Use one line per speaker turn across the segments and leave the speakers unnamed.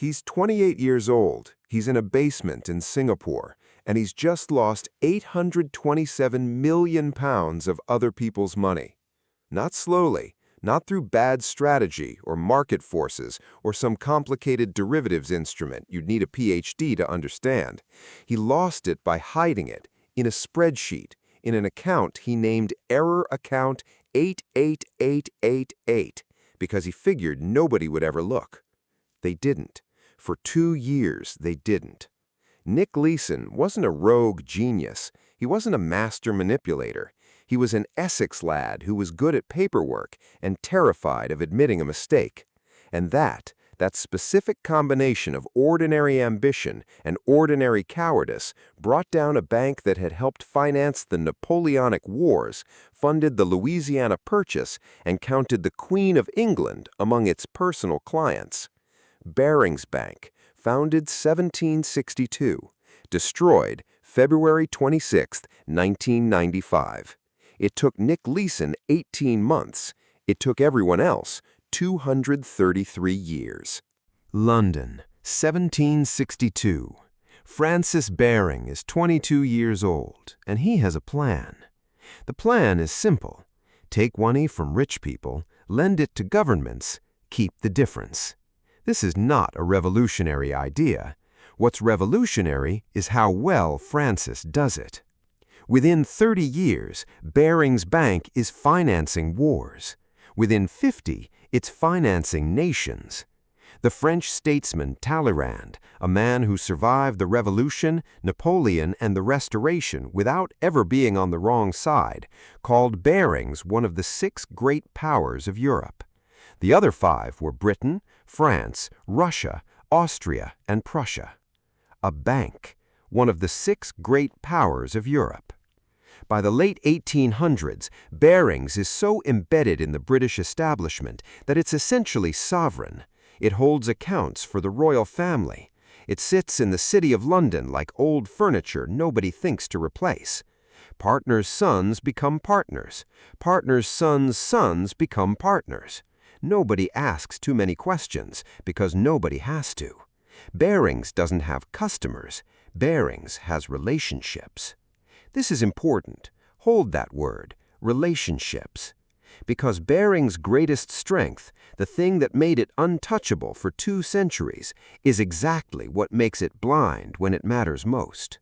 He's 28 years old, he's in a basement in Singapore, and he's just lost £827 million of other people's money. Not slowly, not through bad strategy or market forces or some complicated derivatives instrument you'd need a PhD to understand. He lost it by hiding it in a spreadsheet, in an account he named Error Account 88888 because he figured nobody would ever look. They didn't. For 2 years, they didn't. Nick Leeson wasn't a rogue genius. He wasn't a master manipulator. He was an Essex lad who was good at paperwork and terrified of admitting a mistake. And that specific combination of ordinary ambition and ordinary cowardice brought down a bank that had helped finance the Napoleonic Wars, funded the Louisiana Purchase, and counted the Queen of England among its personal clients. Barings Bank, founded 1762, destroyed February 26, 1995. It took Nick Leeson 18 months. It took everyone else 233 years. London, 1762. Francis Baring is 22 years old, and he has a plan. The plan is simple. Take money from rich people, lend it to governments, keep the difference. This is not a revolutionary idea. What's revolutionary is how well Francis does it. Within 30 years, Barings Bank is financing wars. Within 50, it's financing nations. The French statesman Talleyrand, a man who survived the Revolution, Napoleon, and the Restoration without ever being on the wrong side, called Barings one of the 6 great powers of Europe. The other 5 were Britain, France, Russia, Austria, and Prussia. A bank, one of the 6 great powers of Europe. By the late 1800s, Barings is so embedded in the British establishment that it's essentially sovereign. It holds accounts for the royal family. It sits in the City of London like old furniture nobody thinks to replace. Partners' sons become partners. Partners' sons' sons become partners. Nobody asks too many questions because nobody has to. Barings doesn't have customers. Barings has relationships. This is important. Hold that word, relationships. Because Barings' greatest strength, the thing that made it untouchable for 2 centuries, is exactly what makes it blind when it matters most.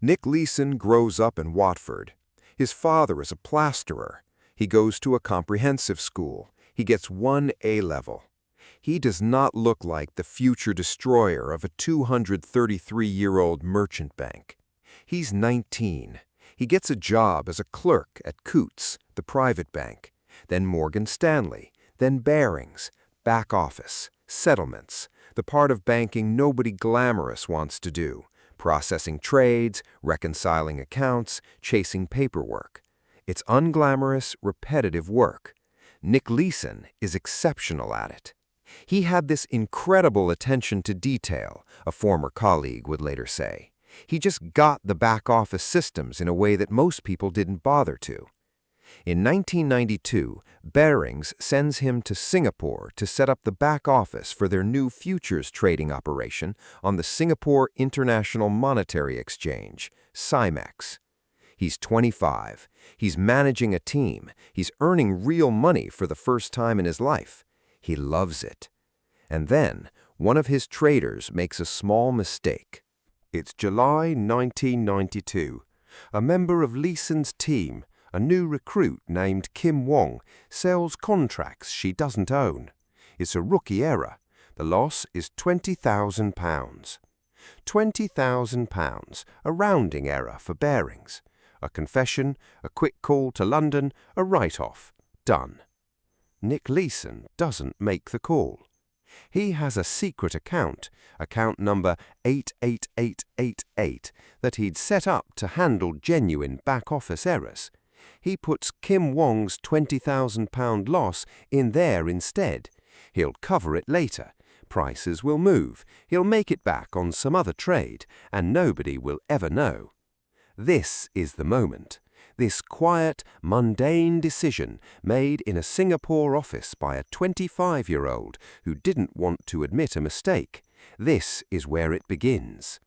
Nick Leeson grows up in Watford. His father is a plasterer. He goes to a comprehensive school. He gets 1 A-level. He does not look like the future destroyer of a 233-year-old merchant bank. He's 19. He gets a job as a clerk at Coutts, the private bank, then Morgan Stanley, then Barings, back office, settlements, the part of banking nobody glamorous wants to do, processing trades, reconciling accounts, chasing paperwork. It's unglamorous, repetitive work. Nick Leeson is exceptional at it. He had this incredible attention to detail, a former colleague would later say. He just got the back-office systems in a way that most people didn't bother to. In 1992, Barings sends him to Singapore to set up the back office for their new futures trading operation on the Singapore International Monetary Exchange, SIMEX. He's 25. He's managing a team. He's earning real money for the first time in his life. He loves it. And then, one of his traders makes a small mistake. It's July 1992. A member of Leeson's team, a new recruit named Kim Wong, sells contracts she doesn't own. It's a rookie error. The loss is £20,000. £20,000, a rounding error for Barings. A confession, a quick call to London, a write-off. Done. Nick Leeson doesn't make the call. He has a secret account number 88888, that he'd set up to handle genuine back-office errors. He puts Kim Wong's £20,000 loss in there instead. He'll cover it later. Prices will move. He'll make it back on some other trade, and nobody will ever know. This is the moment. This quiet, mundane decision made in a Singapore office by a 25-year-old who didn't want to admit a mistake. This is where it begins.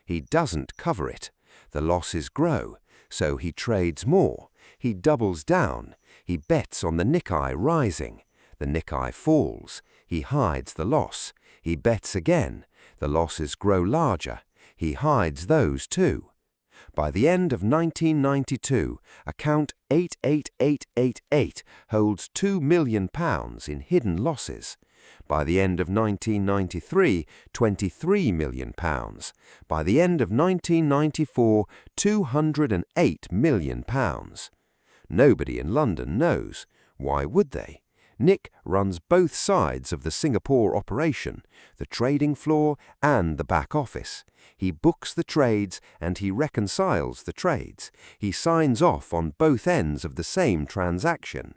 He doesn't cover it. The losses grow, so he trades more. He doubles down. He bets on the Nikkei rising. The Nikkei falls. He hides the loss. He bets again. The losses grow larger. He hides those too. By the end of 1992, account 88888 holds £2 million in hidden losses. By the end of 1993, £23 million. By the end of 1994, £208 million. Nobody in London knows. Why would they? Nick runs both sides of the Singapore operation, the trading floor and the back office. He books the trades and he reconciles the trades. He signs off on both ends of the same transaction.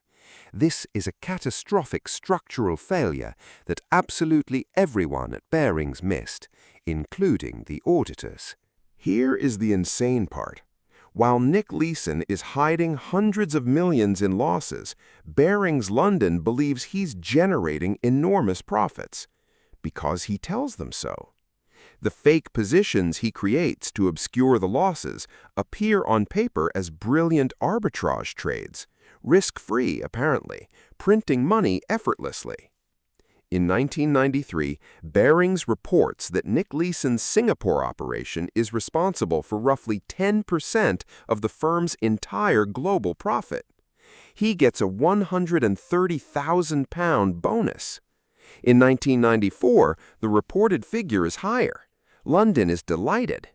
This is a catastrophic structural failure that absolutely everyone at Barings missed, including the auditors.
Here is the insane part. While Nick Leeson is hiding hundreds of millions in losses, Barings London believes he's generating enormous profits because he tells them so. The fake positions he creates to obscure the losses appear on paper as brilliant arbitrage trades, risk-free apparently, printing money effortlessly. In 1993, Barings reports that Nick Leeson's Singapore operation is responsible for roughly 10% of the firm's entire global profit. He gets a £130,000 bonus. In 1994, the reported figure is higher. London is delighted.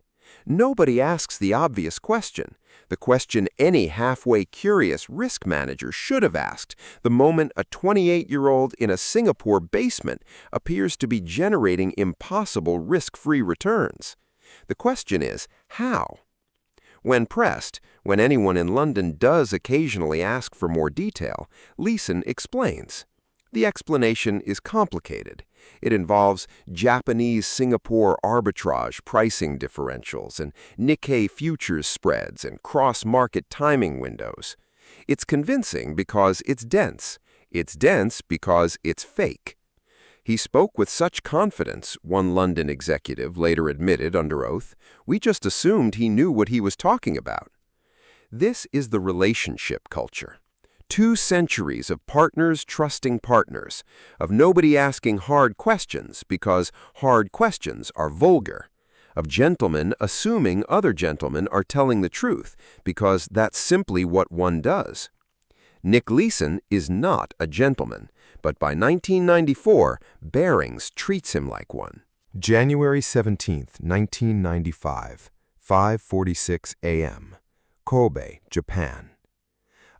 Nobody asks the obvious question, the question any halfway curious risk manager should have asked the moment a 28-year-old in a Singapore basement appears to be generating impossible risk-free returns. The question is, how? When pressed, when anyone in London does occasionally ask for more detail, Leeson explains. The explanation is complicated. It involves Japanese-Singapore arbitrage pricing differentials and Nikkei futures spreads and cross-market timing windows. It's convincing because it's dense. It's dense because it's fake. He spoke with such confidence, one London executive later admitted under oath, we just assumed he knew what he was talking about. This is the relationship culture. 2 centuries of partners trusting partners, of nobody asking hard questions because hard questions are vulgar, of gentlemen assuming other gentlemen are telling the truth because that's simply what one does. Nick Leeson is not a gentleman, but by 1994, Barings treats him like one.
January 17, 1995, 5:46 a.m., Kobe, Japan.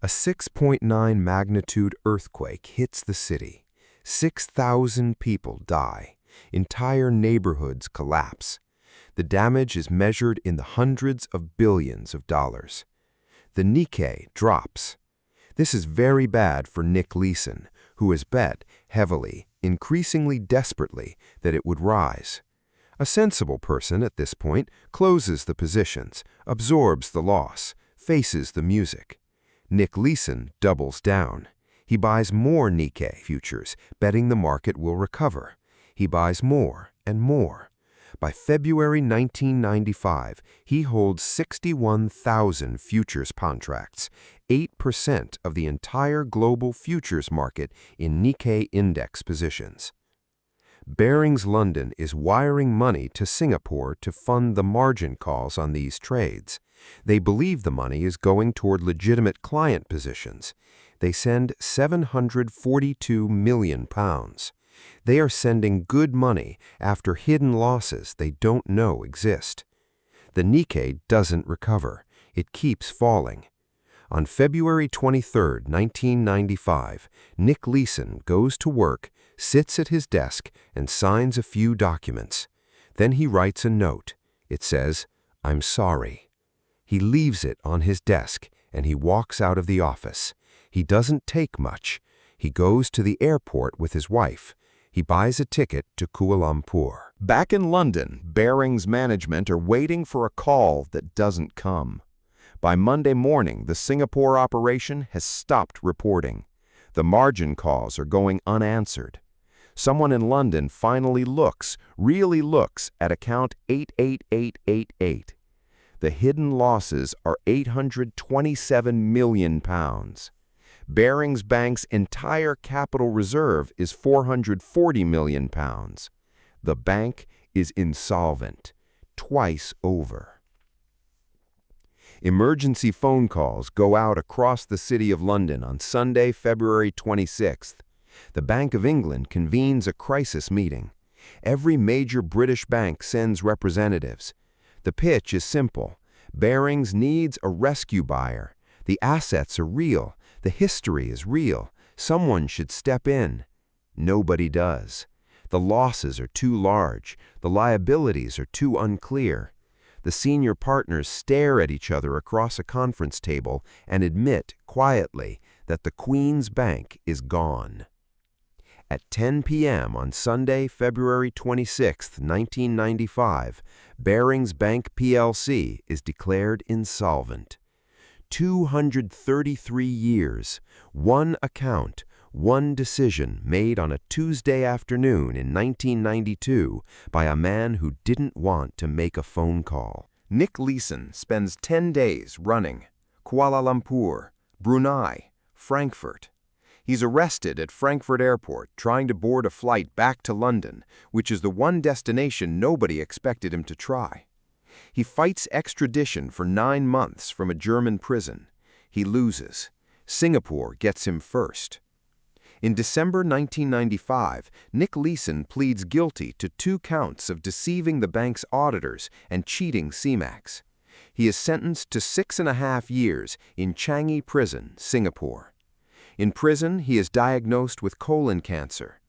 A 6.9 magnitude earthquake hits the city. 6,000 people die. Entire neighborhoods collapse. The damage is measured in the hundreds of billions of dollars. The Nikkei drops. This is very bad for Nick Leeson, who has bet heavily, increasingly desperately, that it would rise. A sensible person at this point closes the positions, absorbs the loss, faces the music. Nick Leeson doubles down. He buys more Nikkei futures, betting the market will recover. He buys more and more. By February 1995, he holds 61,000 futures contracts, 8% of the entire global futures market in Nikkei index positions. Barings London is wiring money to Singapore to fund the margin calls on these trades. They believe the money is going toward legitimate client positions. They send £742 million. They are sending good money after hidden losses they don't know exist. The Nikkei doesn't recover. It keeps falling. On February 23, 1995, Nick Leeson goes to work, sits at his desk, and signs a few documents. Then he writes a note. It says, "I'm sorry." He leaves it on his desk, and he walks out of the office. He doesn't take much. He goes to the airport with his wife. He buys a ticket to Kuala Lumpur.
Back in London, Barings management are waiting for a call that doesn't come. By Monday morning, the Singapore operation has stopped reporting. The margin calls are going unanswered. Someone in London finally really looks at account 88888. The hidden losses are £827 million. Barings Bank's entire capital reserve is £440 million. The bank is insolvent, twice over. Emergency phone calls go out across the City of London on Sunday, February 26th. The Bank of England convenes a crisis meeting. Every major British bank sends representatives. The pitch is simple. Barings needs a rescue buyer. The assets are real. The history is real. Someone should step in. Nobody does. The losses are too large. The liabilities are too unclear. The senior partners stare at each other across a conference table and admit quietly that the Queen's Bank is gone. At 10 p.m. on Sunday, February 26, 1995, Barings Bank plc is declared insolvent. 233 years, one account, one decision made on a Tuesday afternoon in 1992 by a man who didn't want to make a phone call.
Nick Leeson spends 10 days running Kuala Lumpur, Brunei, Frankfurt. He's arrested at Frankfurt Airport trying to board a flight back to London, which is the one destination nobody expected him to try. He fights extradition for 9 months from a German prison. He loses. Singapore gets him first. In December 1995, Nick Leeson pleads guilty to 2 counts of deceiving the bank's auditors and cheating CMAX. He is sentenced to 6.5 years in Changi Prison, Singapore. In prison, he is diagnosed with colon cancer.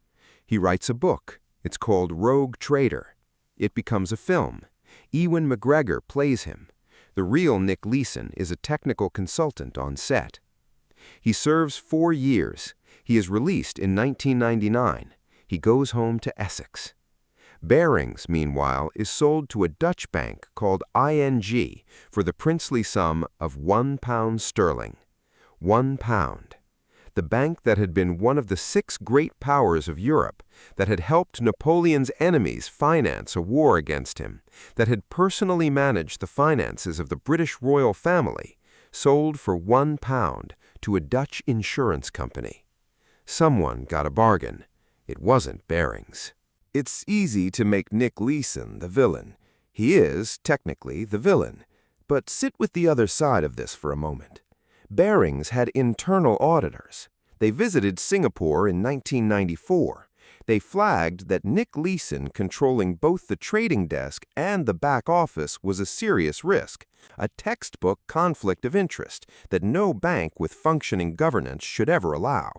He writes a book. It's called Rogue Trader. It becomes a film. Ewan McGregor plays him. The real Nick Leeson is a technical consultant on set. He serves 4 years. He is released in 1999. He goes home to Essex. Barings, meanwhile, is sold to a Dutch bank called ING for the princely sum of £1 sterling. £1. The bank that had been one of the 6 great powers of Europe, that had helped Napoleon's enemies finance a war against him, that had personally managed the finances of the British royal family, sold for £1 to a Dutch insurance company. Someone got a bargain. It wasn't Barings. It's easy to make Nick Leeson the villain. He is, technically, the villain. But sit with the other side of this for a moment. Barings had internal auditors. They visited Singapore in 1994. They flagged that Nick Leeson controlling both the trading desk and the back office was a serious risk, a textbook conflict of interest that no bank with functioning governance should ever allow.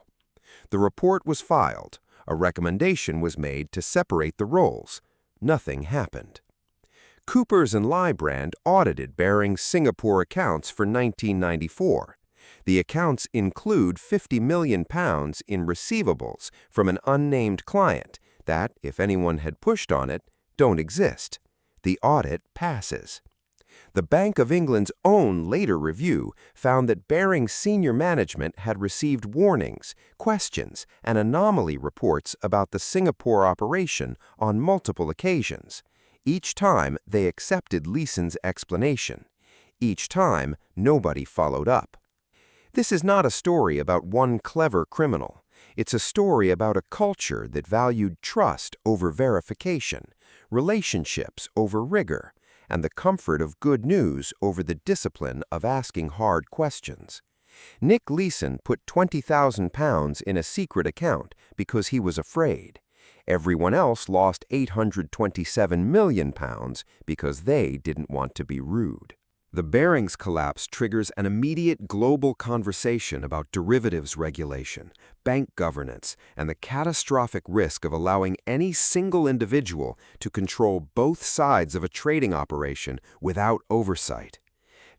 The report was filed. A recommendation was made to separate the roles. Nothing happened. Coopers & Lybrand audited Barings' Singapore accounts for 1994. The accounts include £50 million in receivables from an unnamed client that, if anyone had pushed on it, don't exist. The audit passes. The Bank of England's own later review found that Barings' senior management had received warnings, questions, and anomaly reports about the Singapore operation on multiple occasions. Each time, they accepted Leeson's explanation. Each time, nobody followed up. This is not a story about one clever criminal. It's a story about a culture that valued trust over verification, relationships over rigor, and the comfort of good news over the discipline of asking hard questions. Nick Leeson put £20,000 in a secret account because he was afraid. Everyone else lost £827 million because they didn't want to be rude. The Barings collapse triggers an immediate global conversation about derivatives regulation, bank governance, and the catastrophic risk of allowing any single individual to control both sides of a trading operation without oversight.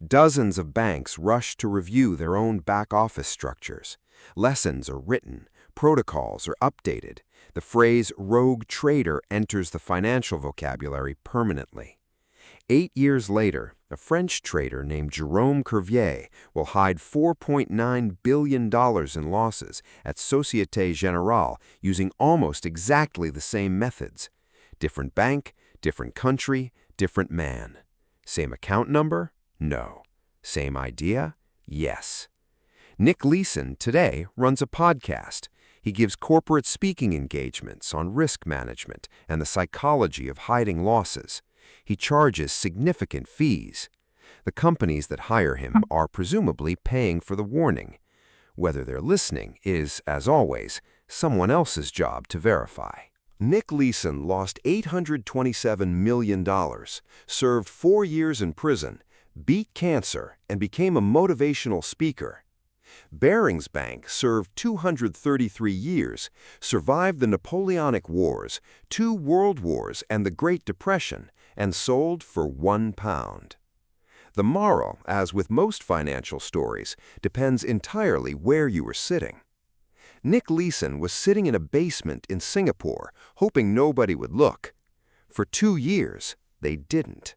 Dozens of banks rush to review their own back-office structures. Lessons are written, protocols are updated. The phrase rogue trader enters the financial vocabulary permanently. 8 years later, a French trader named Jérôme Cuvier will hide $4.9 billion in losses at Société Générale using almost exactly the same methods. Different bank, different country, different man. Same account number? No. Same idea? Yes. Nick Leeson today runs a podcast. He gives corporate speaking engagements on risk management and the psychology of hiding losses. He charges significant fees. The companies that hire him are presumably paying for the warning. Whether they're listening is, as always, someone else's job to verify. Nick Leeson lost $827 million, served 4 years in prison, beat cancer, and became a motivational speaker. Barings Bank served 233 years, survived the Napoleonic Wars, 2 World Wars, and the Great Depression, and sold for £1. The moral, as with most financial stories, depends entirely where you were sitting. Nick Leeson was sitting in a basement in Singapore, hoping nobody would look. For 2 years, they didn't.